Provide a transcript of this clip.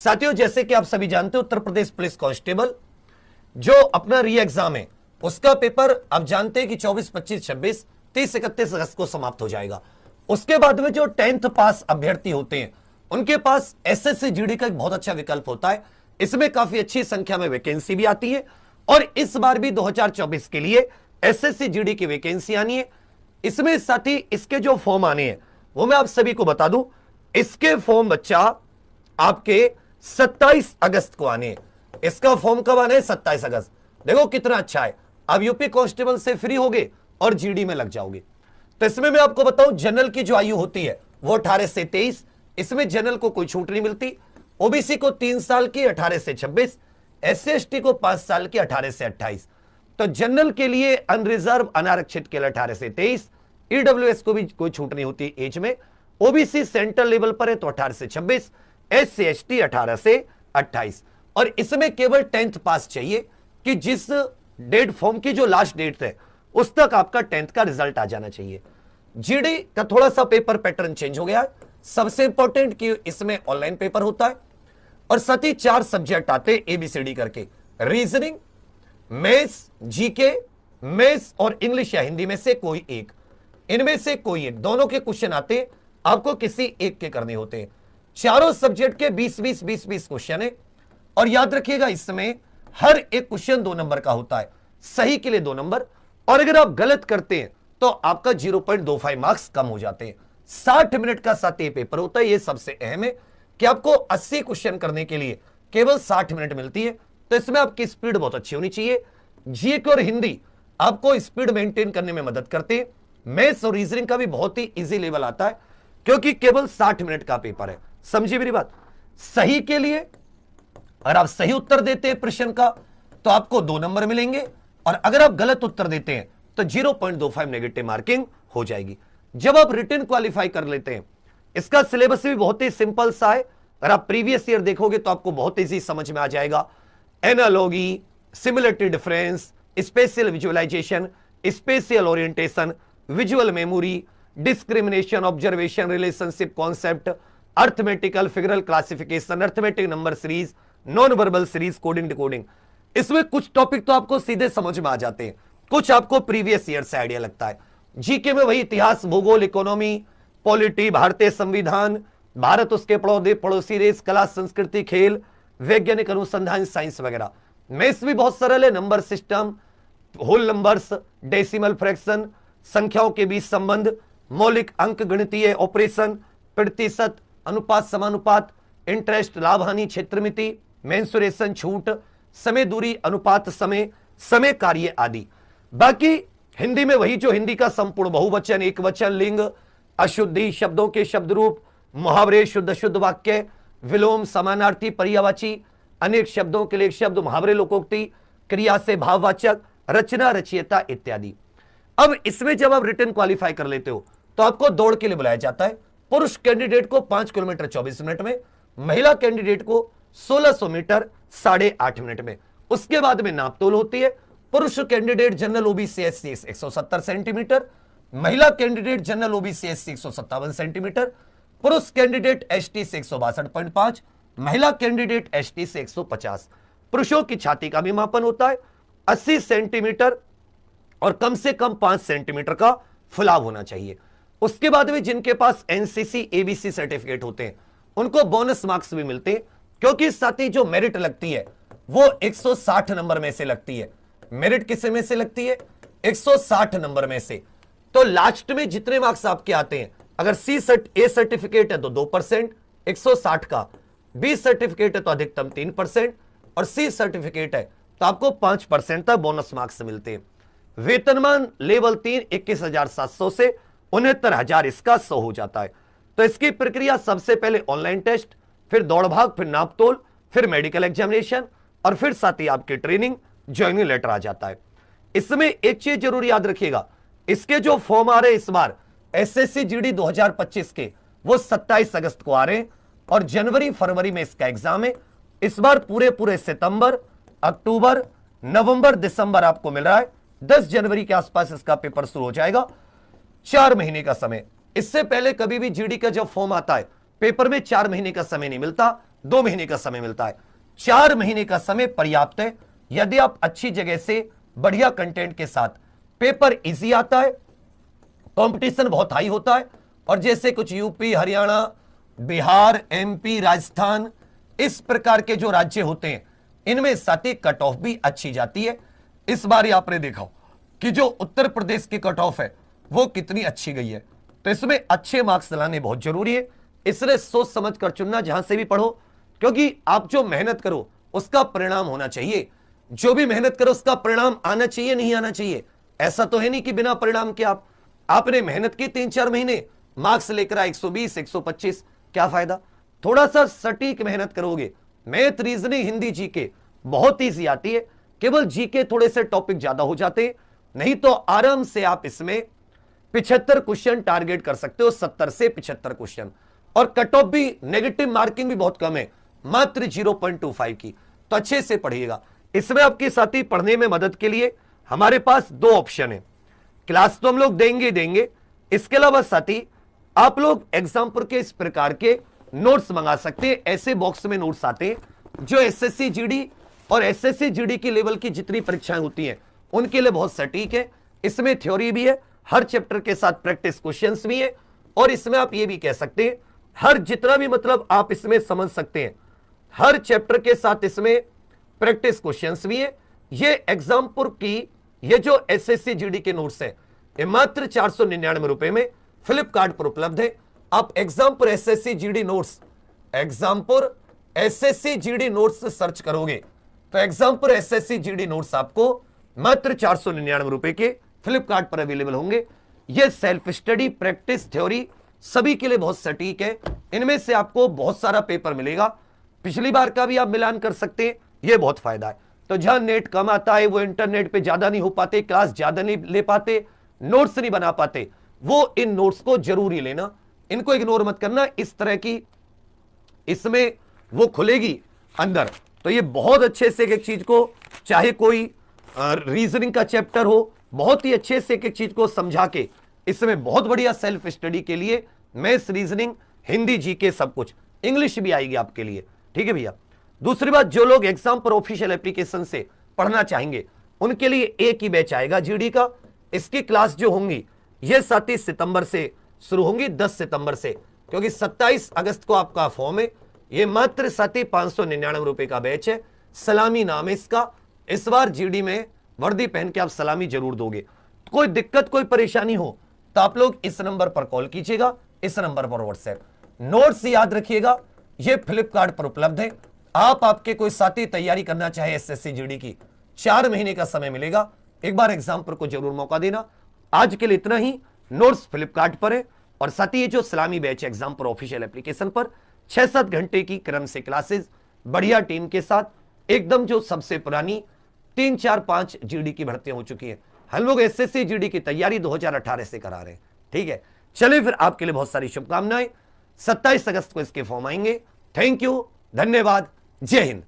साथियों, जैसे कि आप सभी जानते हो, उत्तर प्रदेश पुलिस कांस्टेबल जो अपना री एग्जाम है उसका पेपर आप जानते हैं कि 24, 25, 26, 30, 31 अगस्त को समाप्त हो जाएगा। उसके बाद में जो 10th पास अभ्यर्थी होते हैं उनके पास एसएससी जीडी का एक बहुत अच्छा विकल्प होता है। इसमें काफी अच्छी संख्या में वैकेंसी भी आती है और इस बार भी 2024 के लिए एसएससी जीडी की वैकेंसी आनी है। इसमें साथ ही इसके जो फॉर्म आने हैं वो मैं आप सभी को बता दूं। इसके फॉर्म बच्चा आपके 27 अगस्त को आने हैं। इसका फॉर्म कब आना है? 27 अगस्त। देखो कितना अच्छा है, अब यूपी कांस्टेबल से फ्री होगे और जीडी में लग जाओगे। तो इसमें मैं आपको बताऊं, जनरल की जो आयु होती है वो 18 से 23। इसमें जनरल को कोई छूट नहीं मिलती। ओबीसी को 3 साल की 18 से 26, एससी एसटी को 5 साल की 18 से 28। तो जनरल के लिए अनरिजर्व अनारक्षित के लिए 18 से 23, ईडब्ल्यूएस को भी कोई छूट नहीं होती एज में। ओबीसी सेंट्रल लेवल पर है तो 18 से 26, एससी एसटी 18 से 28। और इसमें केवल 10th पास चाहिए कि जिस डेट फॉर्म की जो लास्ट डेट है उस तक आपका 10th का रिजल्ट आ जाना चाहिए। जीडी का थोड़ा सा पेपर पैटर्न चेंज हो गया है। सबसे इंपॉर्टेंट कि इसमें ऑनलाइन पेपर होता है और साथ ही 4 सब्जेक्ट आते हैं एबीसीडी करके, रीजनिंग, मैथ्स, जीके, मैथ्स और इंग्लिश या हिंदी में से कोई एक। इनमें से कोई एक, दोनों के क्वेश्चन आते हैं, आपको किसी एक के करने होते हैं। चारों सब्जेक्ट के 20-20 क्वेश्चन है और याद रखिएगा इसमें हर एक क्वेश्चन 2 नंबर का होता है, सही के लिए 2 नंबर और अगर आप गलत करते हैं तो आपका 0.25 मार्क्स कम हो जाते हैं। 60 मिनट का साथ ये पेपर होता है। ये सबसे अहम है कि आपको 80 क्वेश्चन करने के लिए केवल 60 मिनट मिलती है। तो इसमें आपकी स्पीड बहुत अच्छी होनी चाहिए। जीके और हिंदी आपको स्पीड मेंटेन करने में मदद करते हैं। मैथ्स और रीजनिंग का भी बहुत ही इजी लेवल आता है क्योंकि केवल 60 मिनट का पेपर है। समझिए मेरी बात। सही के लिए अगर आप सही उत्तर देते हैं प्रश्न का तो आपको 2 नंबर मिलेंगे और अगर आप गलत उत्तर देते हैं तो 0.25 नेगेटिव मार्किंग हो जाएगी। जब आप रिटन क्वालिफाई कर लेते हैं, इसका सिलेबस भी बहुत ही सिंपल सा है। अगर आप प्रीवियस ईयर देखोगे तो आपको बहुत इजी समझ में आ जाएगा। Analogy, similarity difference, spatial visualisation, spatial orientation, visual memory, discrimination, observation, relationship concept, arithmetical figural classification, arithmetic number series, non verbal series, coding decoding. इसमें कुछ टॉपिक तो आपको सीधे समझ में आ जाते हैं, कुछ आपको प्रीवियस ईयर से आइडिया लगता है। जीके में वही इतिहास, भूगोल, इकोनॉमी, पॉलिटी, भारतीय संविधान, भारत उसके पड़ोसी देश, कला संस्कृति, खेल, वैज्ञानिक अनुसंधान, साइंस वगैरह। मैथ्स भी बहुत सरल है, number system, whole numbers, decimal fraction, संख्याओं के बीच संबंध, मौलिक अंक गणितीय ऑपरेशन, प्रतिशत, अनुपात, समानुपात, इंटरेस्ट, लाभ हानि, क्षेत्रमिति, मेंसुरेशन, छूट, समय दूरी, अनुपात समय, समय कार्य आदि। बाकी हिंदी में वही जो हिंदी का संपूर्ण बहुवचन, एक वचन, लिंग, अशुद्धि, शब्दों के शब्द रूप, मुहावरे, शुद्ध शुद्ध वाक्य, विलोम, समानार्थी, पर्यायवाची, अनेक शब्दों के लिए एक शब्द, मुहावरे, लोकोक्ति, क्रिया से भाववाचक, रचना, रचयिता इत्यादि। अब इसमें जब आप रिटन क्वालिफाई कर लेते हो तो आपको दौड़ के लिए बुलाया जाता है। पुरुष कैंडिडेट को 5 किलोमीटर 24 मिनट में, महिला कैंडिडेट को 1600 मीटर 8.5 मिनट में। उसके बाद में नापतोल होती है। पुरुष candidate general OBC SC 170 centimetre, महिला candidate general OBC SC 157 centimetre, पुरुष कैंडिडेट एसटी से 162.5, महिला कैंडिडेट एसटी से 150। पुरुषों की छाती का भी मापन होता है 80 सेंटीमीटर और कम से कम 5 सेंटीमीटर का फुलाव होना चाहिए। उसके बाद में जिनके पास एनसीसी एबीसी सर्टिफिकेट होते हैं उनको बोनस मार्क्स भी मिलते हैं क्योंकि साथ ही जो मेरिट लगती है वो 160 नंबर में से लगती है। मेरिट किसे में से लगती है? 160 नंबर में से। तो लास्ट में जितने मार्क्स आपके आते हैं, अगर ए सर्टिफिकेट है तो 2% 160 का, बी सर्टिफिकेट है तो अधिकतम 3% और सी सर्टिफिकेट है तो आपको 5% तक बोनस मार्क्स मिलते हैं। वेतनमान लेवल 3 21,700 से 69,000 इसका 100 हो जाता है। तो इसकी प्रक्रिया सबसे पहले ऑनलाइन टेस्ट, फिर दौड़ भाग, फिर नापतोल, फिर मेडिकल एग्जामिनेशन और फिर साथ ही आपकी ट्रेनिंग, ज्वाइनिंग लेटर आ जाता है। इसमें एक चीज जरूर याद रखिएगा, इसके जो फॉर्म आ रहे हैं इस बार एसएससी जीडी 2025 के, वो 27 अगस्त को आ रहे हैं और जनवरी फरवरी में इसका एग्जाम है। इस बार पूरे सितंबर, अक्टूबर, नवंबर, दिसंबर आपको मिल रहा है। 10 जनवरी के आसपास इसका पेपर शुरू हो जाएगा। 4 महीने का समय। इससे पहले कभी भी जीडी का जब फॉर्म आता है पेपर में 4 महीने का समय नहीं मिलता, 2 महीने का समय मिलता है। 4 महीने का समय पर्याप्त है यदि आप अच्छी जगह से बढ़िया कंटेंट के साथ, पेपर इजी आता है, कंपटीशन बहुत हाई होता है, और जैसे कुछ यूपी, हरियाणा, बिहार, एमपी, राजस्थान, इस प्रकार के जो राज्य होते हैं इनमें साथ ही कट ऑफ भी अच्छी जाती है। इस बार आपने देखा कि जो उत्तर प्रदेश की कट ऑफ है वो कितनी अच्छी गई है, तो इसमें अच्छे मार्क्स लाने बहुत जरूरी है। इसलिए सोच समझ कर चुनना, जहां से भी पढ़ो, क्योंकि आप जो मेहनत करो उसका परिणाम होना चाहिए। जो भी मेहनत करो उसका परिणाम आना चाहिए, नहीं आना चाहिए। ऐसा तो है नहीं कि बिना परिणाम के आपने मेहनत की 3-4 महीने, मार्क्स लेकर आए 120, 125, क्या फायदा। थोड़ा सा सटीक मेहनत करोगे, मैथ, रीजनिंग, हिंदी, जीके बहुत ईजी आती है, केवल जीके थोड़े से टॉपिक ज्यादा हो जाते हैं, नहीं तो आराम से आप इसमें 75 क्वेश्चन टारगेट कर सकते हो, 70 से 75 क्वेश्चन। और कट ऑफ भी, नेगेटिव मार्किंग भी बहुत कम है, मात्र 0.25 की, तो अच्छे से पढ़िएगा। इसमें आपके साथी पढ़ने में मदद के लिए हमारे पास 2 ऑप्शन है। क्लास तो हम लोग देंगे, इसके अलावा साथी आप लोग एग्जाम्पल के इस प्रकार के नोट्स मंगा सकते हैं। ऐसे बॉक्स में नोट्स आते हैं जो एसएससी जीडी और एसएससी जीडी की लेवल की जितनी परीक्षाएं होती हैं उनके लिए बहुत सटीक है। इसमें थ्योरी भी है, हर चैप्टर के साथ प्रैक्टिस क्वेश्चंस भी है, और इसमें आप ये भी कह सकते हैं हर जितना भी मतलब आप इसमें समझ सकते हैं, हर चैप्टर के साथ इसमें प्रैक्टिस क्वेश्चंस भी है। ये एग्जाम्पुर की ये जो एसएससी जीडी के नोट्स है ये मात्र 499 रुपए में फ्लिपकार्ट पर उपलब्ध है। आप Exampur SSC GD notes, Exampur SSC GD notes search करोगे तो एग्जाम्पुर एसएससी जीडी नोट्स आपको मात्र 499 रुपए के फ्लिपकार्ट पर अवेलेबल होंगे। ये सेल्फ स्टडी, प्रैक्टिस, थ्योरी सभी के लिए बहुत सटीक है। इनमें से आपको बहुत सारा पेपर मिलेगा, पिछली बार का भी आप मिलान कर सकते हैं, ये बहुत फायदा है। तो जहां नेट कम आता है, वो इंटरनेट पे ज्यादा नहीं हो पाते, क्लास ज्यादा नहीं ले पाते, नोट्स नहीं बना पाते, वो इन नोट्स को जरूरी लेना, इनको इग्नोर मत करना। इस तरह की इसमें वो खुलेगी अंदर, तो ये बहुत अच्छे से एक चीज को, चाहे कोई रीजनिंग का चैप्टर हो, बहुत ही अच्छे से एक चीज को समझा के इसमें बहुत बढ़िया सेल्फ स्टडी के लिए मैथ्स, रीजनिंग, हिंदी, जीके सब कुछ, इंग्लिश भी आएगी आपके लिए, ठीक है भैया। दूसरी बात, जो लोग एग्जाम पर ऑफिशियल एप्लीकेशन से पढ़ना चाहेंगे उनके लिए एक ही बैच आएगा जीडी का। इसकी क्लास जो होंगी ये 27 सितंबर से शुरू होंगी, 10 सितंबर से, क्योंकि 27 अगस्त को आपका फॉर्म है। ये मात्र 599 रुपए का बैच है, सलामी नाम है इसका। इस बार जीडी में वर्दी पहन के आप सलामी जरूर दोगे। कोई दिक्कत, कोई परेशानी हो तो आप लोग इस नंबर पर कॉल कीजिएगा, इस नंबर पर व्हाट्सएप। नोट्स याद रखिएगा, ये फ्लिपकार्ट पर उपलब्ध है। आप आपके कोई साथी तैयारी करना चाहे एसएससी जीडी की, 4 महीने का समय मिलेगा, एक बार एग्जाम पर को जरूर मौका देना। आज के लिए इतना ही। नोट्स फ्लिपकार्ट पर है, और साथ ही ये जो सलामी बैच एग्जाम पर ऑफिशियल एप्लीकेशन पर 6-7 घंटे की क्रम से क्लासेस, बढ़िया टीम के साथ, एकदम जो सबसे पुरानी 3-4-5 जीडी की भर्तियां हो चुकी है। हम लोग एसएससी जीडी की तैयारी 2018 से करा रहे हैं, ठीक है। चलिए फिर, आपके लिए बहुत सारी शुभकामनाएं। 27 अगस्त को इसके फॉर्म आएंगे। थैंक यू, धन्यवाद, जय हिंद।